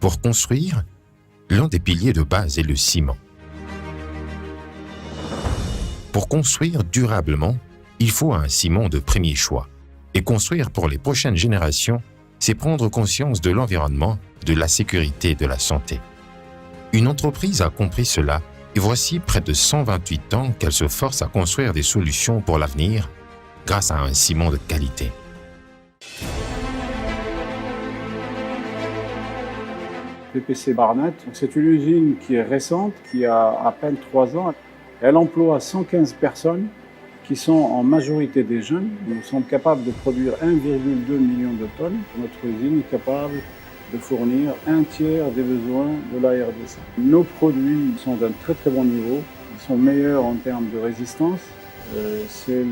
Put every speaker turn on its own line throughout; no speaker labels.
Pour construire, l'un des piliers de base est le ciment. Pour construire durablement, il faut un ciment de premier choix. Et construire pour les prochaines générations, c'est prendre conscience de l'environnement, de la sécurité et de la santé. Une entreprise a compris cela et voici près de 128 ans qu'elle se force à construire des solutions pour l'avenir grâce à un ciment de qualité.
PPC Barnet, c'est une usine qui est récente, qui a à peine 3 ans. Elle emploie 115 personnes qui sont en majorité des jeunes. Nous sommes capables de produire 1,2 million de tonnes. Notre usine est capable de fournir un tiers des besoins de la RDC. Nos produits sont d'un très très bon niveau. Ils sont meilleurs en termes de résistance. C'est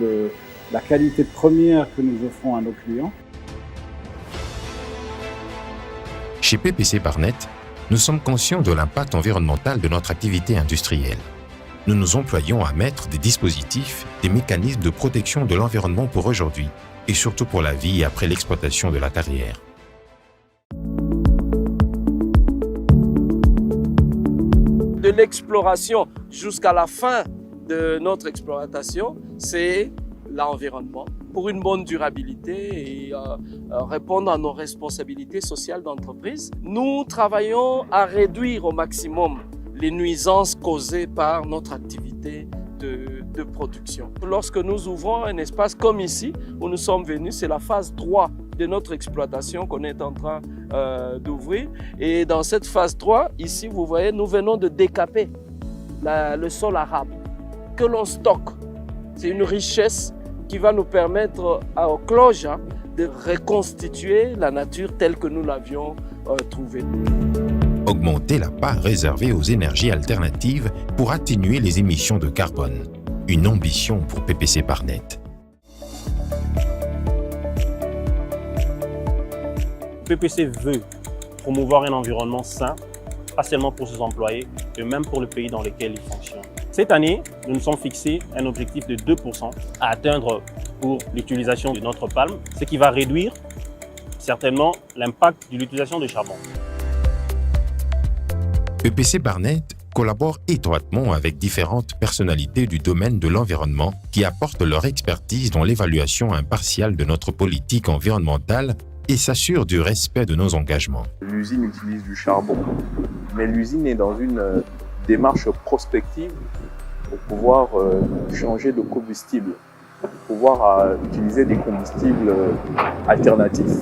la qualité première que nous offrons à nos clients.
Chez PPC Barnet, nous sommes conscients de l'impact environnemental de notre activité industrielle. Nous nous employons à mettre des dispositifs, des mécanismes de protection de l'environnement pour aujourd'hui et surtout pour la vie après l'exploitation de la carrière.
De l'exploration jusqu'à la fin de notre exploitation, c'est l'environnement pour une bonne durabilité et répondre à nos responsabilités sociales d'entreprise. Nous travaillons à réduire au maximum les nuisances causées par notre activité de production. Lorsque nous ouvrons un espace comme ici, où nous sommes venus, c'est la phase 3 de notre exploitation qu'on est en train d'ouvrir. Et dans cette phase 3, ici, vous voyez, nous venons de décaper le sol arable que l'on stocke. C'est une richesse qui va nous permettre au cloche de reconstituer la nature telle que nous l'avions trouvée.
Augmenter la part réservée aux énergies alternatives pour atténuer les émissions de carbone. Une ambition pour PPC Barnet.
PPC veut promouvoir un environnement sain, pas seulement pour ses employés, mais même pour le pays dans lequel il fonctionne. Cette année, nous nous sommes fixés un objectif de 2% à atteindre pour l'utilisation de notre palme, ce qui va réduire certainement l'impact de l'utilisation de charbon.
PPC Barnet collabore étroitement avec différentes personnalités du domaine de l'environnement qui apportent leur expertise dans l'évaluation impartiale de notre politique environnementale et s'assurent du respect de nos engagements.
L'usine utilise du charbon, mais l'usine est dans une démarche prospective pour pouvoir changer de combustible, pour pouvoir utiliser des combustibles alternatifs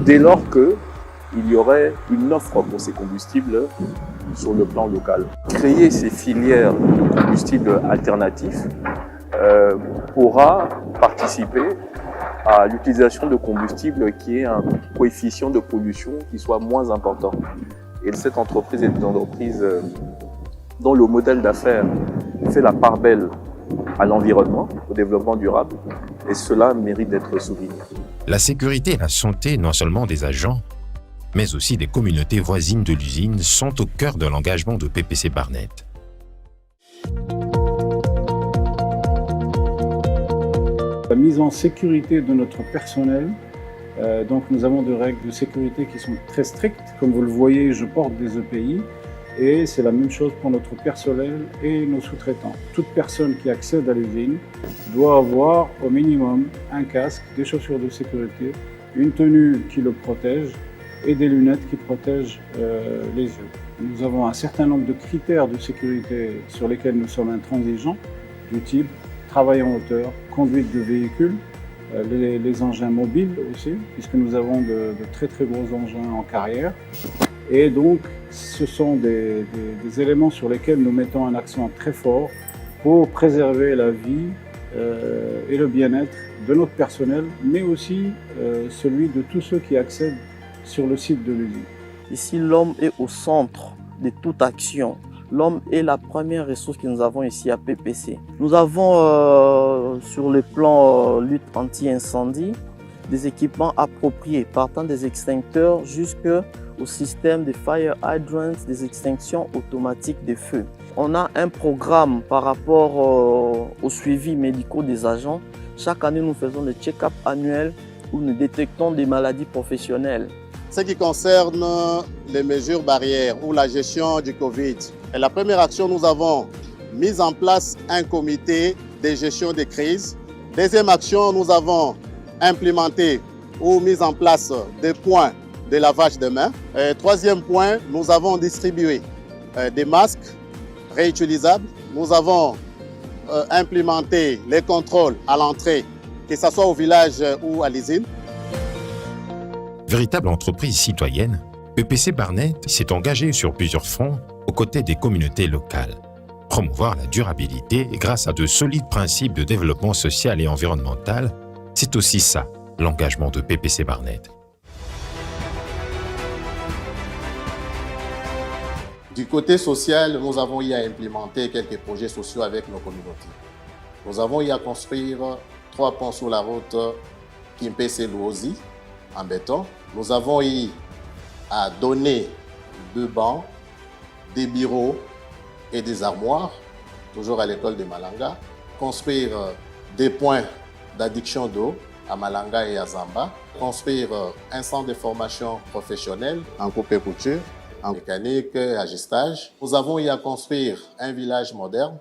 dès lors qu'il y aurait une offre pour ces combustibles sur le plan local. Créer ces filières de combustibles alternatifs pourra participer à l'utilisation de combustibles qui ait un coefficient de pollution qui soit moins important. Et cette entreprise est une entreprise dont le modèle d'affaires fait la part belle à l'environnement, au développement durable, et cela mérite d'être souligné.
La sécurité et la santé, non seulement des agents, mais aussi des communautés voisines de l'usine, sont au cœur de l'engagement de PPC Barnet.
La mise en sécurité de notre personnel, donc nous avons des règles de sécurité qui sont très strictes. Comme vous le voyez, je porte des EPI et c'est la même chose pour notre personnel et nos sous-traitants. Toute personne qui accède à l'usine doit avoir au minimum un casque, des chaussures de sécurité, une tenue qui le protège et des lunettes qui protègent les yeux. Nous avons un certain nombre de critères de sécurité sur lesquels nous sommes intransigeants, du type travail en hauteur, conduite de véhicules, les engins mobiles aussi, puisque nous avons de très très gros engins en carrière. Et donc, ce sont des éléments sur lesquels nous mettons un accent très fort pour préserver la vie et le bien-être de notre personnel, mais aussi celui de tous ceux qui accèdent sur le site de l'usine.
Ici, l'homme est au centre de toute action. L'homme est la première ressource que nous avons ici à PPC. Nous avons sur le plan lutte anti-incendie des équipements appropriés, partant des extincteurs jusqu'au système de fire hydrants, des extinctions automatiques des feux. On a un programme par rapport au suivi médical des agents. Chaque année, nous faisons des check-up annuels où nous détectons des maladies professionnelles.
Ce qui concerne les mesures barrières ou la gestion du Covid, et la première action, nous avons mis en place un comité de gestion des crises. Deuxième action, nous avons implémenté ou mis en place des points de lavage de mains. Et troisième point, nous avons distribué des masques réutilisables. Nous avons implémenté les contrôles à l'entrée, que ce soit au village ou à l'usine.
Véritable entreprise citoyenne, PPC Barnet s'est engagée sur plusieurs fronts aux côtés des communautés locales. Promouvoir la durabilité grâce à de solides principes de développement social et environnemental, c'est aussi ça, l'engagement de PPC Barnet.
Du côté social, nous avons eu à implémenter quelques projets sociaux avec nos communautés. Nous avons eu à construire 3 ponts sur la route Kimpese-Luozi en béton. Nous avons eu à donner 2 bancs, des bureaux et des armoires, toujours à l'école de Malanga. Construire des points d'adduction d'eau à Malanga et à Zamba. Construire un centre de formation professionnelle en coupe et couture, en mécanique et ajustage. Nous avons eu à construire un village moderne.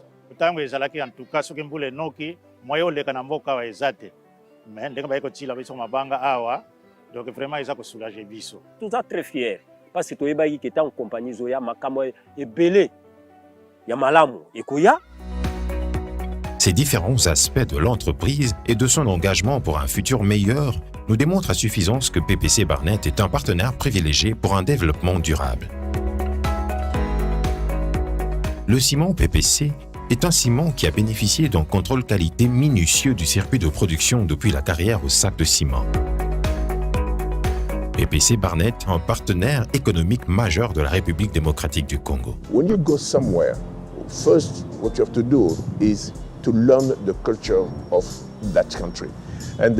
Donc vraiment, ils ont soulagé biso. Tout ça très fier parce que toi qui était en compagnie Zoya Makamo et Belé, Yamalamu et Koya.
Ces différents aspects de l'entreprise et de son engagement pour un futur meilleur nous démontrent à suffisance que PPC Barnet est un partenaire privilégié pour un développement durable. Le ciment PPC est un ciment qui a bénéficié d'un contrôle qualité minutieux du circuit de production depuis la carrière au sac de ciment. PPC Barnet, un partenaire économique majeur de la République démocratique du Congo.
When you go somewhere, first what you have to do is to learn the culture of that country. And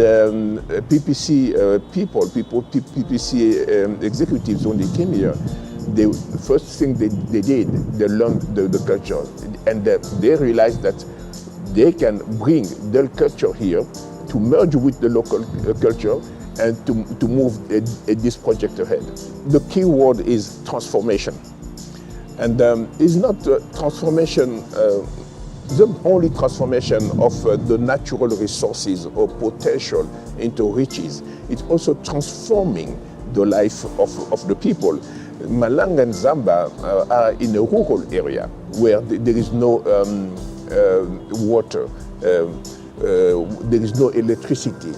PPC PPC executives, when they came here, the first thing they did, they learned the culture. And they realized that they can bring their culture here to merge with the local culture and to move this project ahead. The key word is transformation. And it's not transformation, the only transformation of the natural resources or potential into riches. It's also transforming the life of the people. Malanga and Zamba are in a rural area where there is no water, there is no electricity.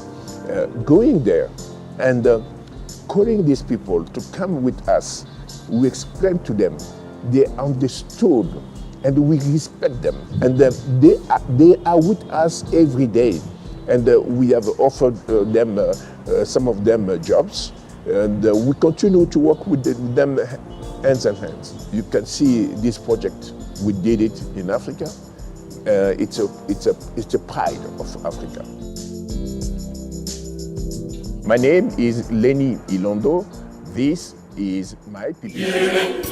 Going there and calling these people to come with us, we explain to them, they understood and we respect them. And they are with us every day. And we have offered them, some of them jobs. And we continue to work with them hands in hands. You can see this project, we did it in Africa. It's a pride of Africa. My name is Lenny Ilondo. This is my PPC.